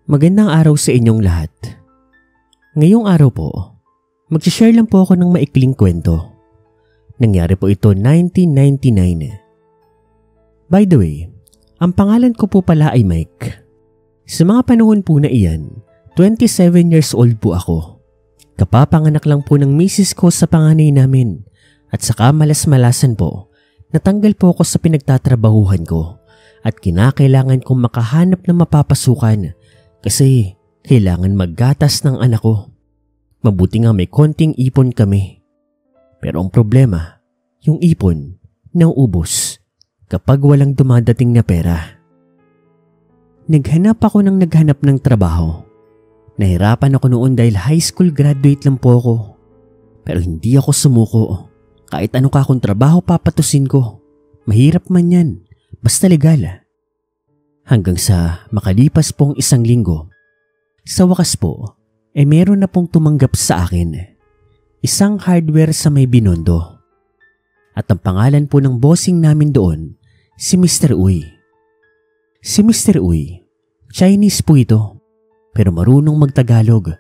Magandang araw sa inyong lahat. Ngayong araw po, mag-share lang po ako ng maikling kwento. Nangyari po ito 1999. By the way, ang pangalan ko po pala ay Mike. Sa mga panahon po na iyan, 27 years old po ako. Kapapanganak lang po ng misis ko sa panganay namin at saka malas-malasan po, natanggal po ako sa pinagtatrabahuhan ko at kinakailangan kong makahanap ng mapapasukan kasi kailangan maggatas ng anak ko. Mabuti nga may konting ipon kami. Pero ang problema, yung ipon nauubos kapag walang dumadating na pera. Naghanap ako ng trabaho. Nahirapan ako noon dahil high school graduate lang po ako. Pero hindi ako sumuko. Kahit ano ka akong trabaho papatusin ko. Mahirap man yan, basta legal. Hanggang sa makalipas pong 1 linggo, sa wakas po, meron na pong tumanggap sa akin. Isang hardware sa may Binondo. At ang pangalan po ng bossing namin doon, si Mr. Uy. Si Mr. Uy, Chinese po ito, pero marunong magtagalog.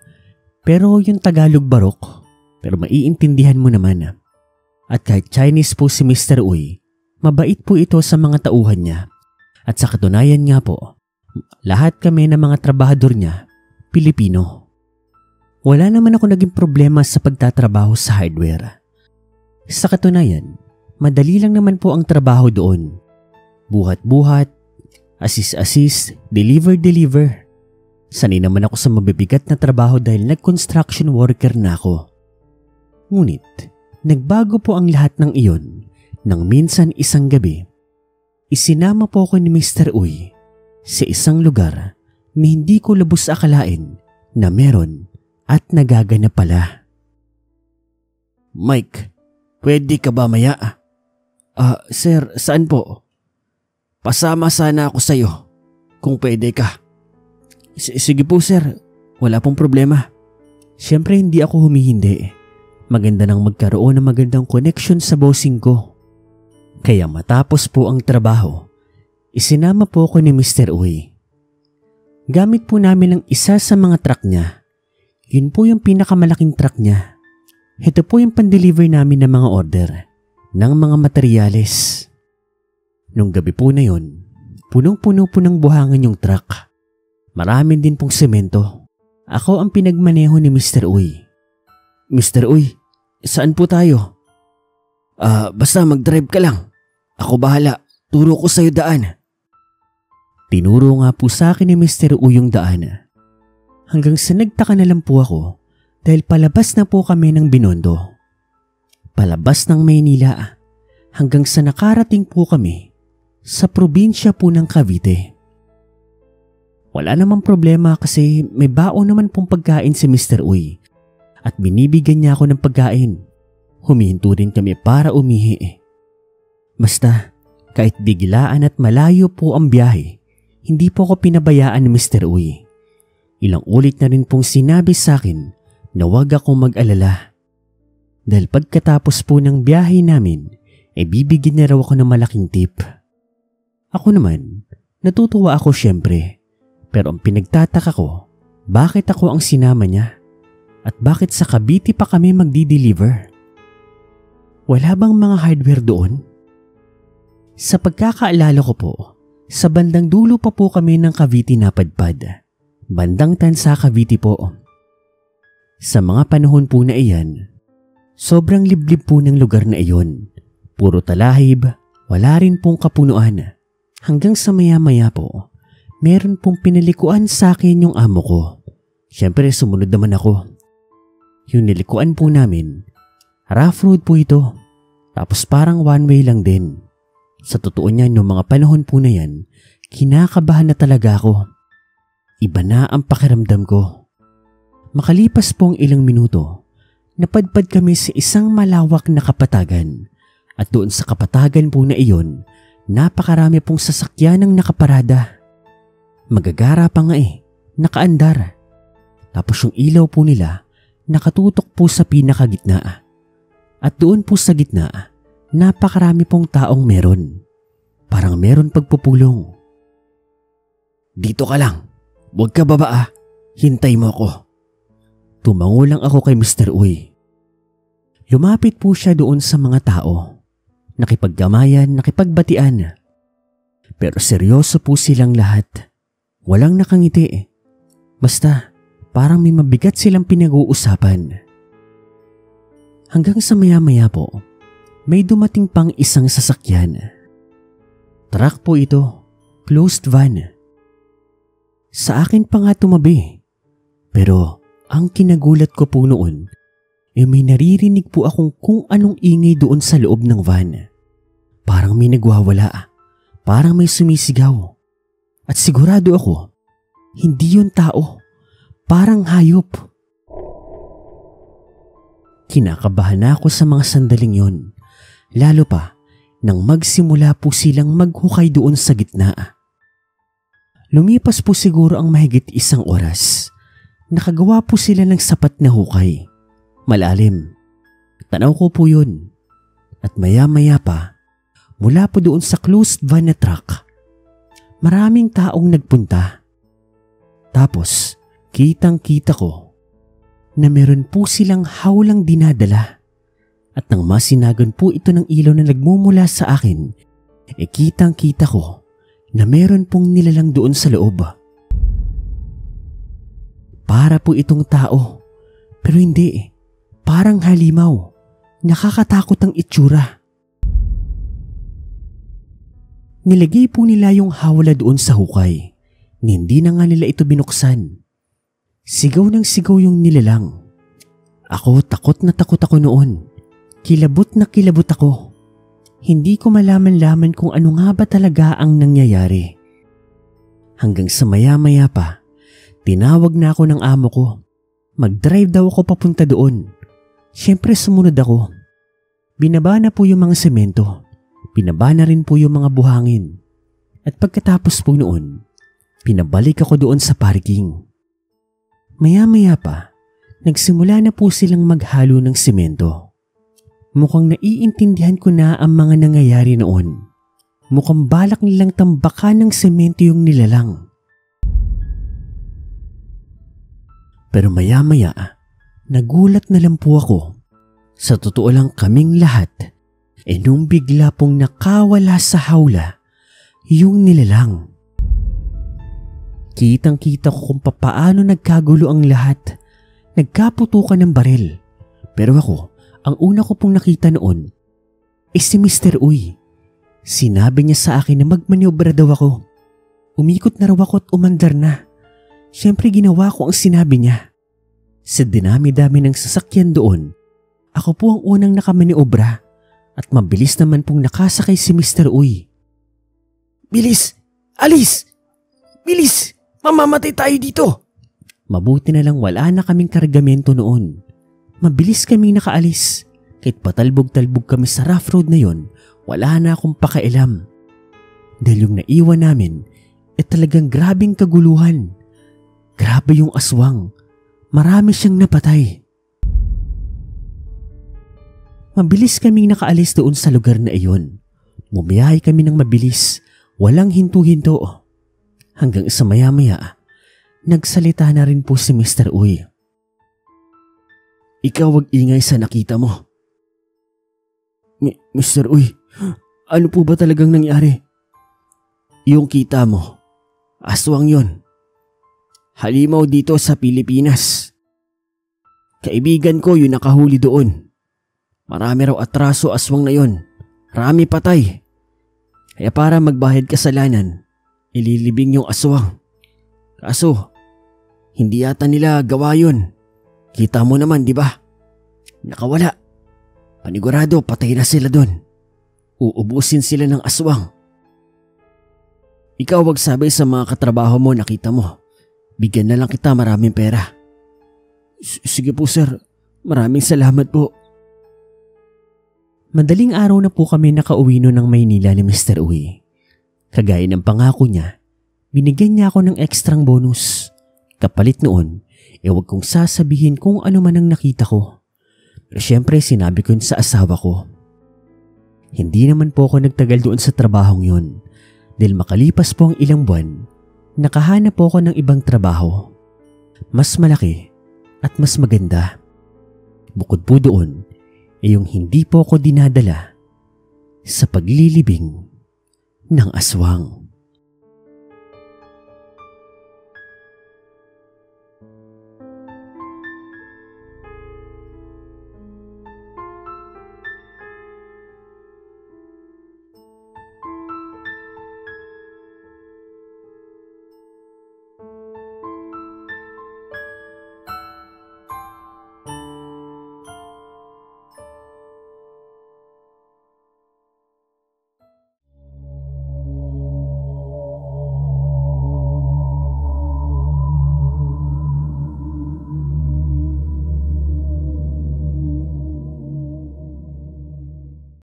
Pero yung Tagalog barok, pero maiintindihan mo naman. At kahit Chinese po si Mr. Uy, mabait po ito sa mga tauhan niya. At sa katunayan nga po, lahat kami ng mga trabahador niya, Pilipino. Wala naman ako naging problema sa pagtatrabaho sa hardware. Sa katunayan, madali lang naman po ang trabaho doon. Buhat-buhat, assist-assist, deliver-deliver. Sanay naman ako sa mabibigat na trabaho dahil nag-construction worker na ako. Ngunit, nagbago po ang lahat ng iyon nang minsan isang gabi. Isinama po ako ni Mr. Uy sa isang lugar na hindi ko lubos akalain na meron at nagaganap pala. Mike, pwede ka ba maya? Sir, saan po? Pasama sana ako sa'yo kung pwede ka. Sige po sir, wala pong problema. Siyempre hindi ako humihindi. Maganda nang magkaroon ng magandang connection sa bossing ko. Kaya matapos po ang trabaho, isinama po ako ni Mr. Uy. Gamit po namin ang isa sa mga truck niya. Yun po yung pinakamalaking truck niya. Ito po yung pan-deliver namin ng mga order, ng mga materyales. Nung gabi po na yun, punong-puno po ng buhangan yung truck. Marami din pong semento. Ako ang pinagmaneho ni Mr. Uy. Mr. Uy, saan po tayo? Basta mag-drive ka lang. Ako bahala. Turo ko sa'yo daan. Tinuro nga po sa akin ni Mr. Uy yung daan. Hanggang sa nagtaka na lang po ako dahil palabas na po kami ng Binondo. Palabas ng Maynila hanggang sa nakarating po kami sa probinsya po ng Cavite. Wala namang problema kasi may baon naman pong pagkain si Mr. Uy at binibigyan niya ako ng pagkain. Humihinto rin kami para umihi. Basta, kahit biglaan at malayo po ang biyahe, hindi po ako pinabayaan ni Mr. Uy. Ilang ulit na rin pong sinabi sa akin na huwag akong mag-alala. Dahil pagkatapos po ng biyahe namin, bibigyan niya raw ako ng malaking tip. Ako naman, natutuwa ako syempre. Pero ang pinagtataka ko, bakit ako ang sinama niya? At bakit sa Cavite pa kami magdi-deliver? Wala bang mga hardware doon? Sa pagkakaalala ko po, sa bandang dulo pa po kami ng Cavite napadpad. Bandang Tansa, Cavite po. Sa mga panahon po na iyan, sobrang liblib po ng lugar na iyon. Puro talahib, wala rin pong kapunuan. Hanggang sa maya-maya po, meron pong pinalikuan sa akin yung amo ko. Siyempre sumunod naman ako. Yung nilikuan po namin, rough road po ito. Tapos parang one way lang din. Sa totoo niyan, noong mga panahon po na yan, kinakabahan na talaga ako. Iba na ang pakiramdam ko. Makalipas pong ilang minuto, napadpad kami sa isang malawak na kapatagan. At doon sa kapatagan po na iyon, napakarami pong sasakyan ang nakaparada. Magagara pa nga nakaandar. Tapos yung ilaw po nila, nakatutok po sa pinakagitna. At doon po sa gitna, napakarami pong taong meron. Parang meron pagpupulong. Dito ka lang. Huwag ka baba. Hintay mo ako. Tumango lang ako kay Mr. Uy. Lumapit po siya doon sa mga tao. Nakipaggamayan, nakipagbatian. Pero seryoso po silang lahat. Walang nakangiti. Basta parang may mabigat silang pinag-uusapan. Hanggang sa maya-maya po, may dumating pang isang sasakyan. Truck po ito, closed van. Sa akin pa nga tumabi. Pero ang kinagulat ko po noon, may naririnig po akong kung anong ingay doon sa loob ng van. Parang may nagwawala, parang may sumisigaw. At sigurado ako, hindi yun tao, parang hayop. Kinakabahan na ako sa mga sandaling yon, lalo pa nang magsimula po silang maghukay doon sa gitna. Lumipas po siguro ang mahigit 1 oras. Nakagawa po sila ng sapat na hukay. Malalim. Tanaw ko po yun. At maya-maya pa, mula po doon sa closed van na truck, maraming taong nagpunta. Tapos, kitang-kita ko na meron po silang hawlang dinadala. At nang masinagan po ito ng ilaw na nagmumula sa akin, kitang-kita ko na meron pong nilalang doon sa loob. Para po itong tao, pero hindi. Parang halimaw. Nakakatakot ang itsura. Nilagay po nila yung hawla doon sa hukay. Hindi na nga nila ito binuksan. Sigaw ng sigaw yung nilalang. Ako takot na takot ako noon. Kilabot na kilabot ako. Hindi ko malaman-laman kung ano nga ba talaga ang nangyayari. Hanggang sa maya-maya pa, tinawag na ako ng amo ko. Mag-drive daw ako papunta doon. Siyempre sumunod ako. Binaba na po yung mga semento. Binaba na rin po yung mga buhangin. At pagkatapos po noon, pinabalik ako doon sa parking. Maya-maya pa, nagsimula na po silang maghalo ng semento. Mukhang naiintindihan ko na ang mga nangyayari noon. Mukhang balak nilang tambakan ng semento yung nilalang. Pero maya-maya, nagulat na lang po ako. Sa totoo lang kaming lahat, nung bigla pong nakawala sa hawla, yung nilalang. Kitang-kita ko kung papaano nagkagulo ang lahat. Nagkaputukan ng baril. Pero ako, ang una ko pong nakita noon si Mr. Uy. Sinabi niya sa akin na magmaniobra daw ako. Umikot na raw ako at umandar na. Siyempre ginawa ko ang sinabi niya. Sa dinami-dami ng sasakyan doon, ako po ang unang nakamaniobra at mabilis naman pong nakasakay si Mr. Uy. Bilis! Alis! Bilis! Mamamatay tayo dito! Mabuti na lang wala na kaming kargamento noon. Mabilis kaming nakaalis. Kahit patalbog-talbog kami sa rough road na yon, wala na akong pakailam. Dahil yung naiwan namin, talagang grabing kaguluhan. Grabe yung aswang. Marami siyang napatay. Mabilis kaming nakaalis doon sa lugar na iyon. Bumiyahe kami ng mabilis, walang hinto-hinto. Hanggang sa maya-maya, nagsalita na rin po si Mr. Uy. Ikaw wag ingay sa nakita mo. Mr. Uy, ano po ba talagang nangyari? Yung kita mo, aswang yon. Halimaw dito sa Pilipinas. Kaibigan ko yung nakahuli doon. Marami raw atraso aswang na yon. Rami patay. Kaya para magbahid kasalanan, ililibing yung aswang. Kaso, hindi yata nila gawa yun. Kita mo naman, di ba? Nakawala. Panigurado, patay na sila doon. Uubusin sila ng aswang. Ikaw wag sabi sa mga katrabaho mo nakita mo. Bigyan na lang kita maraming pera. Sige po sir, maraming salamat po. Madaling araw na po kami nakauwi no ng Maynila ni Mr. Uy. Kagaya ng pangako niya, binigyan niya ako ng ekstrang bonus. Kapalit noon, wag kong sasabihin kung ano man ang nakita ko. Pero syempre sinabi ko yun sa asawa ko. Hindi naman po ako nagtagal doon sa trabahong yun. Dahil makalipas po ang ilang buwan, nakahanap po ako ng ibang trabaho. Mas malaki at mas maganda. Bukod po doon, yung hindi po ako dinadala sa paglilibing ng aswang.